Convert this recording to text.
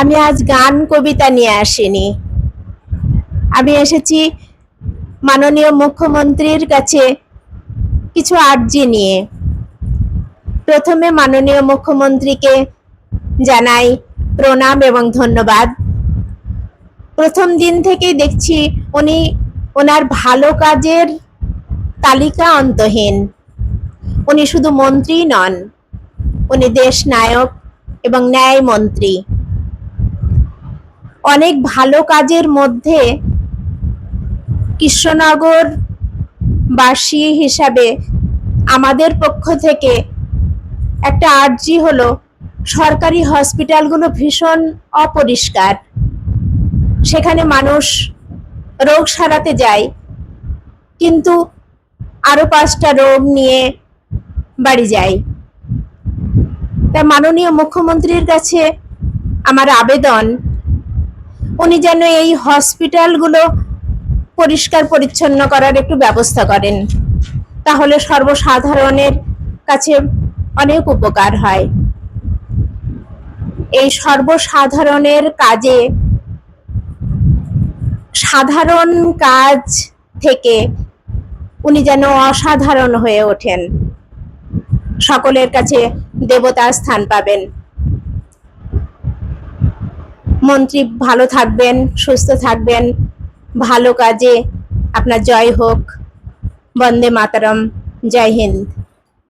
আমি আজ গান কবিতা নিয়ে আসিনি। আমি এসেছি মাননীয় মুখ্যমন্ত্রীর কাছে কিছু আর্জি নিয়ে। প্রথমে মাননীয় মুখ্যমন্ত্রীকে জানাই প্রণাম এবং ধন্যবাদ। প্রথম দিন থেকেই দেখছি উনি ওনার ভালো কাজের তালিকা অন্তহীন। উনি শুধু মন্ত্রী নন, উনি দেশ নায়ক এবং ন্যায় মন্ত্রী। অনেক ভালো কাজের মধ্যে কৃষ্ণনগর বাসী হিসাবে আমাদের পক্ষ থেকে একটা আর্জি হলো, সরকারি হসপিটালগুলো ভীষণ অপরিষ্কার। সেখানে মানুষ রোগ সারাতে যায়, কিন্তু আরো 5টা রোগ নিয়ে বাড়ি যায়। তাই মাননীয় মুখ্যমন্ত্রীর কাছে আমার আবেদন, উনি যেন এই হসপিটালগুলো পরিষ্কার পরিচ্ছন্ন করার একটু ব্যবস্থা করেন। তাহলে সর্বসাধারণের কাছে অনেক উপকার হয়। এই সর্বসাধারণের কাজে, সাধারণ কাজ থেকে উনি যেন অসাধারণ হয়ে ওঠেন, সকলের কাছে দেবতার স্থান পাবেন। মন্ত্রী ভালো থাকবেন, সুস্থ থাকবেন, ভালো কাজে আপনার জয় হোক। বন্দে মাতরম। জয় হিন্দ।